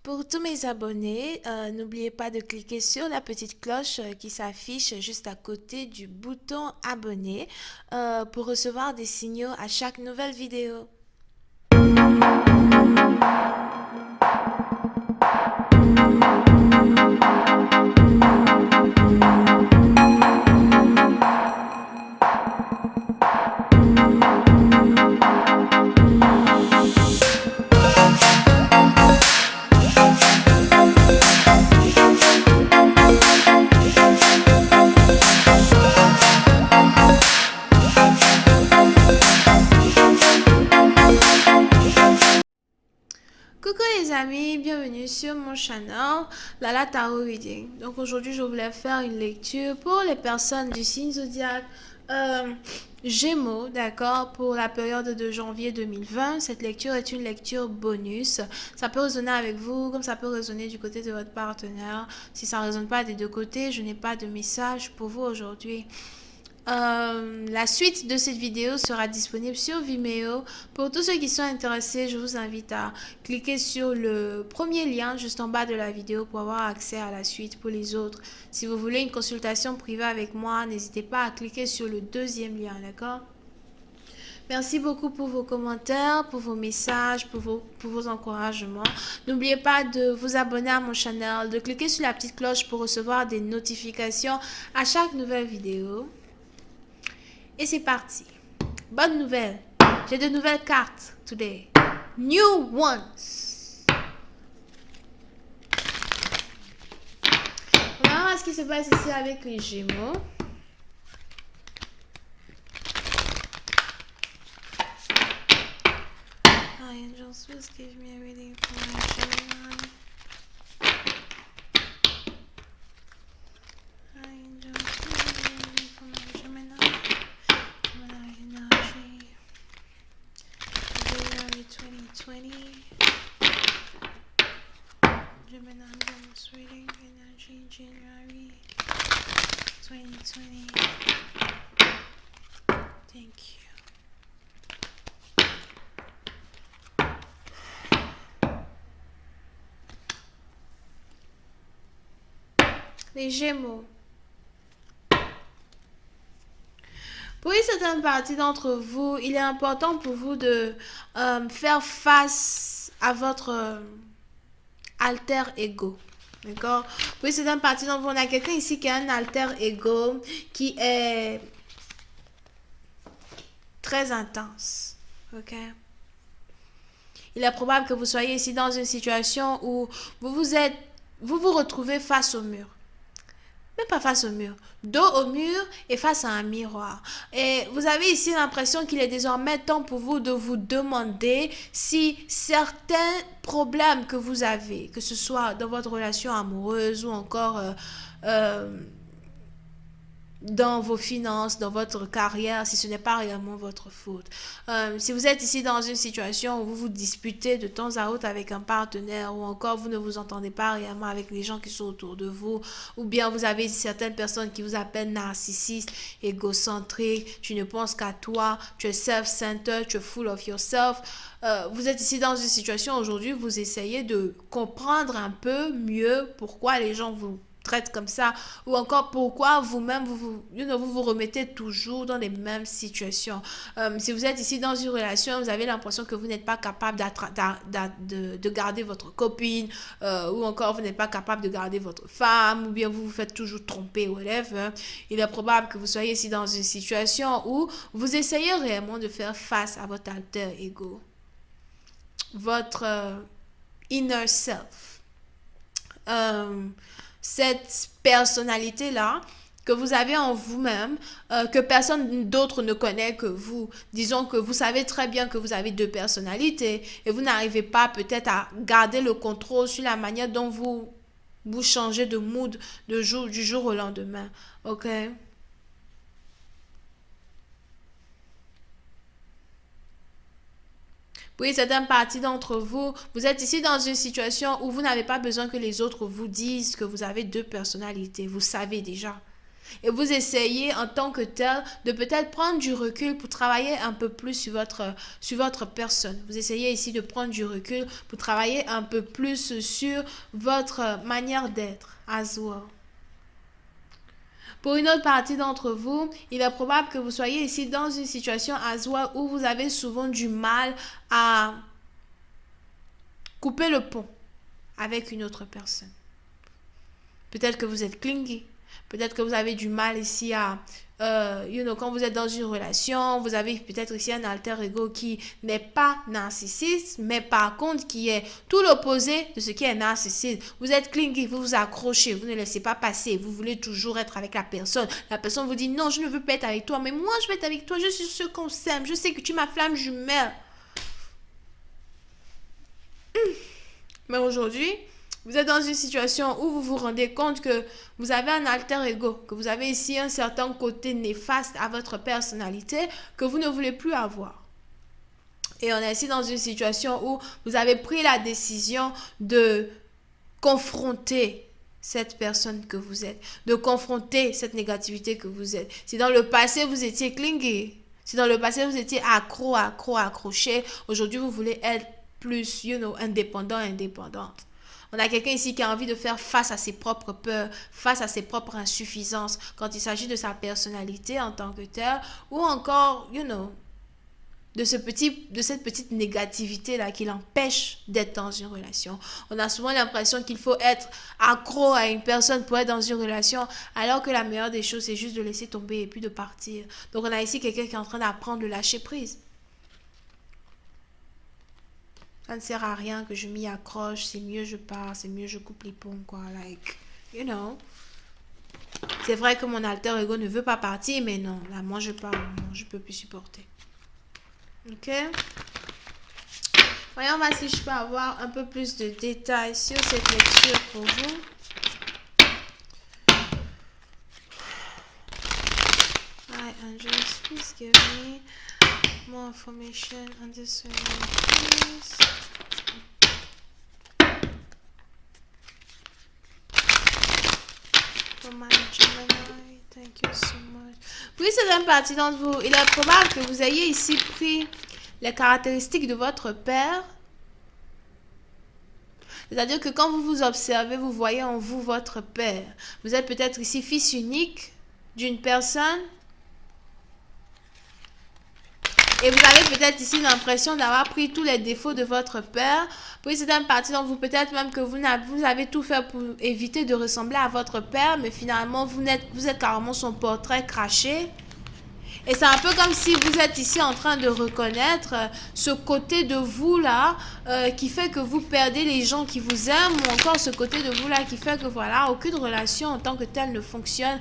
Pour tous mes abonnés, n'oubliez pas de cliquer sur la petite cloche qui s'affiche juste à côté du bouton abonner pour recevoir des signaux à chaque nouvelle vidéo. Coucou les amis, bienvenue sur mon channel Lala Tarot Reading. Donc aujourd'hui je voulais faire une lecture pour les personnes du signe zodiaque Gémeaux, d'accord, pour la période de janvier 2020. Cette lecture est une lecture bonus. Ça peut résonner avec vous comme ça peut résonner du côté de votre partenaire. Si ça ne résonne pas des deux côtés, je n'ai pas de message pour vous aujourd'hui. La suite de cette vidéo sera disponible sur Vimeo. Pour tous ceux qui sont intéressés, je vous invite à cliquer sur le premier lien juste en bas de la vidéo pour avoir accès à la suite pour les autres. Si vous voulez une consultation privée avec moi, n'hésitez pas à cliquer sur le deuxième lien, d'accord? Merci beaucoup pour vos commentaires, pour vos messages, pour vos encouragements. N'oubliez pas de vous abonner à mon channel, de cliquer sur la petite cloche pour recevoir des notifications à chaque nouvelle vidéo. Et c'est parti. Bonne nouvelle. J'ai de nouvelles cartes today. New ones. On va voir ce qui se passe ici avec les Gémeaux. Hi angels, please give me a reading for my Gemini. Hi angels, please give me a reading for my Gemini. Gemini energy. January 2020. Gemini angels reading energy January 2020. Thank you. Les Gémeaux. Pour une certaine partie d'entre vous, il est important pour vous de faire face à votre alter ego. D'accord? Pour une certaine partie d'entre vous, on a quelqu'un ici qui a un alter ego qui est très intense. Ok? Il est probable que vous soyez ici dans une situation où vous vous retrouvez face au mur. Mais pas face au mur, dos au mur et face à un miroir. Et vous avez ici l'impression qu'il est désormais temps pour vous de vous demander si certains problèmes que vous avez, que ce soit dans votre relation amoureuse ou encore dans vos finances, dans votre carrière, si ce n'est pas réellement votre faute. Si vous êtes ici dans une situation où vous vous disputez de temps à autre avec un partenaire ou encore vous ne vous entendez pas réellement avec les gens qui sont autour de vous, ou bien vous avez certaines personnes qui vous appellent narcissiste, égocentrique, tu ne penses qu'à toi, tu es self-centered, tu es full of yourself. Vous êtes ici dans une situation aujourd'hui, vous essayez de comprendre un peu mieux pourquoi les gens vous traite comme ça, ou encore pourquoi vous-même vous remettez toujours dans les mêmes situations. Si vous êtes ici dans une relation, vous avez l'impression que vous n'êtes pas capable de garder votre copine, ou encore vous n'êtes pas capable de garder votre femme, ou bien vous vous faites toujours tromper, whatever. Il est probable que vous soyez ici dans une situation où vous essayez réellement de faire face à votre alter ego, votre inner self. Cette personnalité-là que vous avez en vous-même, que personne d'autre ne connaît que vous. Disons que vous savez très bien que vous avez deux personnalités et vous n'arrivez pas peut-être à garder le contrôle sur la manière dont vous changez de mood du jour au lendemain. Ok? Oui, certaines parties d'entre vous, vous êtes ici dans une situation où vous n'avez pas besoin que les autres vous disent que vous avez deux personnalités. Vous savez déjà. Et vous essayez en tant que tel de peut-être prendre du recul pour travailler un peu plus sur votre personne. Vous essayez ici de prendre du recul pour travailler un peu plus sur votre manière d'être as well. Pour une autre partie d'entre vous, il est probable que vous soyez ici dans une situation as well où vous avez souvent du mal à couper le pont avec une autre personne. Peut-être que vous êtes clingy. Peut-être que vous avez du mal ici à, quand vous êtes dans une relation, vous avez peut-être ici un alter ego qui n'est pas narcissiste, mais par contre qui est tout l'opposé de ce qui est narcissiste. Vous êtes clingy, vous vous accrochez, vous ne laissez pas passer, vous voulez toujours être avec la personne. La personne vous dit non, je ne veux pas être avec toi, mais moi je veux être avec toi, je suis sûr qu'on s'aime, je sais que tu es ma flamme jumelle. Mais aujourd'hui, vous êtes dans une situation où vous vous rendez compte que vous avez un alter ego, que vous avez ici un certain côté néfaste à votre personnalité que vous ne voulez plus avoir. Et on est ici dans une situation où vous avez pris la décision de confronter cette personne que vous êtes, de confronter cette négativité que vous êtes. Si dans le passé vous étiez clingy, si dans le passé vous étiez accroché, aujourd'hui vous voulez être plus, indépendante. On a quelqu'un ici qui a envie de faire face à ses propres peurs, face à ses propres insuffisances quand il s'agit de sa personnalité en tant que telle ou encore, de cette petite négativité-là qui l'empêche d'être dans une relation. On a souvent l'impression qu'il faut être accro à une personne pour être dans une relation alors que la meilleure des choses, c'est juste de laisser tomber et puis de partir. Donc on a ici quelqu'un qui est en train d'apprendre le lâcher prise. Ça ne sert à rien que je m'y accroche, c'est mieux je pars, c'est mieux je coupe les ponts, quoi, C'est vrai que mon alter ego ne veut pas partir, mais non, là, moi je pars, non, je peux plus supporter. Ok? Voyons voir si je peux avoir un peu plus de détails sur cette lecture pour vous. Hi, Angels, please give me more information on this one, please. For my Gemini, thank you so much. Puis c'est une partie d'entre vous. Il est probable que vous ayez ici pris les caractéristiques de votre père. C'est-à-dire que quand vous vous observez, vous voyez en vous votre père. Vous êtes peut-être ici fils unique d'une personne. Et vous avez peut-être ici l'impression d'avoir pris tous les défauts de votre père. Puis c'est une partie dont vous peut-être même que vous avez tout fait pour éviter de ressembler à votre père. Mais finalement, vous êtes carrément son portrait craché. Et c'est un peu comme si vous êtes ici en train de reconnaître ce côté de vous là qui fait que vous perdez les gens qui vous aiment. Ou encore ce côté de vous là qui fait que voilà, aucune relation en tant que telle ne fonctionne.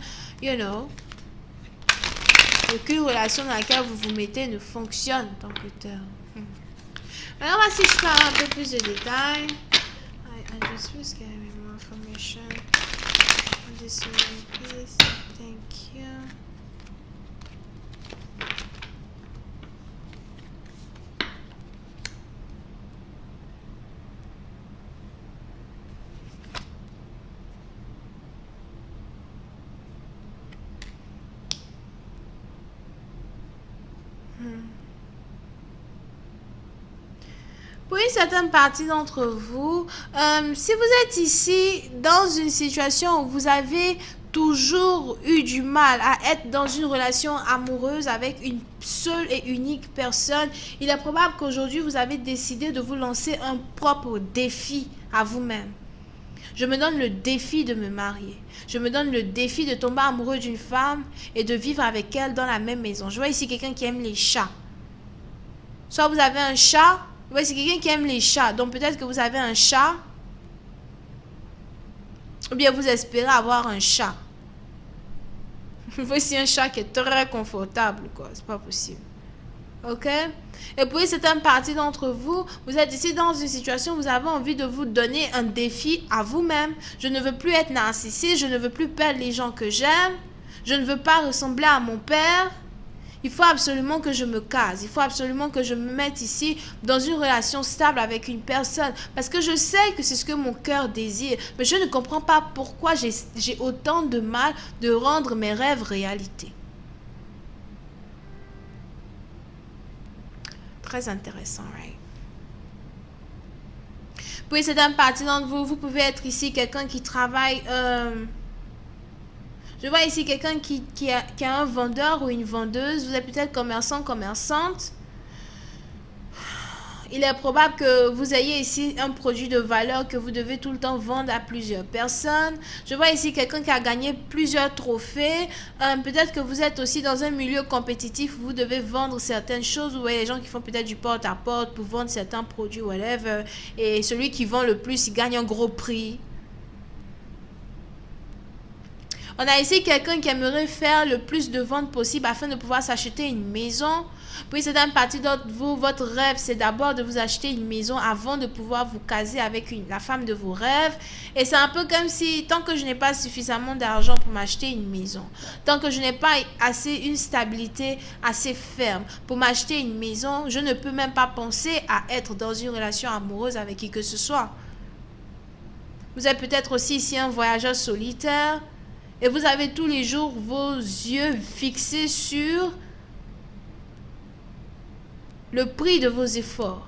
Aucune relation dans laquelle vous vous mettez ne fonctionne en tant que tel. Alors, voici, je parle un peu plus de détails. I just wish I had more information on this one, please. Thank you. Pour une certaine partie d'entre vous, si vous êtes ici dans une situation où vous avez toujours eu du mal à être dans une relation amoureuse avec une seule et unique personne, il est probable qu'aujourd'hui vous avez décidé de vous lancer un propre défi à vous-même. Je me donne le défi de me marier. Je me donne le défi de tomber amoureux d'une femme et de vivre avec elle dans la même maison. Je vois ici quelqu'un qui aime les chats. Soit vous avez un chat, ouais, c'est quelqu'un qui aime les chats. Donc peut-être que vous avez un chat. Ou bien vous espérez avoir un chat. Voici un chat qui est très confortable, quoi. C'est pas possible. Ok? Et puis certaines parties d'entre vous, vous êtes ici dans une situation où vous avez envie de vous donner un défi à vous-même. Je ne veux plus être narcissique. Je ne veux plus perdre les gens que j'aime. Je ne veux pas ressembler à mon père. Il faut absolument que je me case. Il faut absolument que je me mette ici dans une relation stable avec une personne. Parce que je sais que c'est ce que mon cœur désire. Mais je ne comprends pas pourquoi j'ai autant de mal de rendre mes rêves réalité. Très intéressant, right? Puis c'est une partie d'entre vous. Vous pouvez être ici quelqu'un qui travaille... je vois ici quelqu'un qui a un vendeur ou une vendeuse. Vous êtes peut-être commerçant, commerçante. Il est probable que vous ayez ici un produit de valeur que vous devez tout le temps vendre à plusieurs personnes. Je vois ici quelqu'un qui a gagné plusieurs trophées. Peut-être que vous êtes aussi dans un milieu compétitif où vous devez vendre certaines choses. Vous voyez les gens qui font peut-être du porte-à-porte pour vendre certains produits, whatever. Et celui qui vend le plus, il gagne un gros prix. On a ici quelqu'un qui aimerait faire le plus de ventes possible afin de pouvoir s'acheter une maison. Puis c'est une partie d'entre vous, votre rêve, c'est d'abord de vous acheter une maison avant de pouvoir vous caser avec la femme de vos rêves. Et c'est un peu comme si, tant que je n'ai pas suffisamment d'argent pour m'acheter une maison, tant que je n'ai pas une stabilité assez ferme pour m'acheter une maison, je ne peux même pas penser à être dans une relation amoureuse avec qui que ce soit. Vous êtes peut-être aussi ici un voyageur solitaire. Et vous avez tous les jours vos yeux fixés sur le prix de vos efforts.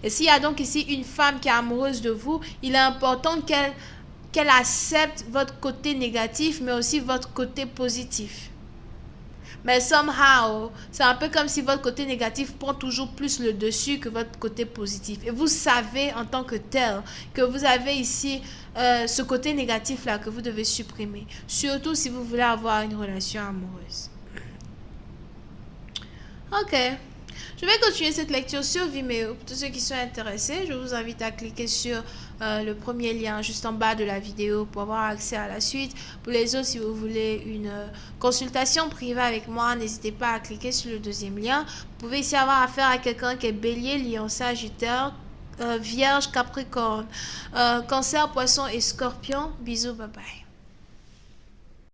Et s'il y a donc ici une femme qui est amoureuse de vous, il est important qu'elle accepte votre côté négatif, mais aussi votre côté positif. Mais somehow, c'est un peu comme si votre côté négatif prend toujours plus le dessus que votre côté positif. Et vous savez en tant que tel que vous avez ici ce côté négatif-là que vous devez supprimer. Surtout si vous voulez avoir une relation amoureuse. Ok. Je vais continuer cette lecture sur Vimeo. Pour tous ceux qui sont intéressés, je vous invite à cliquer sur le premier lien juste en bas de la vidéo pour avoir accès à la suite. Pour les autres, si vous voulez une consultation privée avec moi, n'hésitez pas à cliquer sur le deuxième lien. Vous pouvez ici avoir affaire à quelqu'un qui est bélier, lion, sagittaire, vierge, capricorne, cancer, poisson et scorpion. Bisous, bye bye.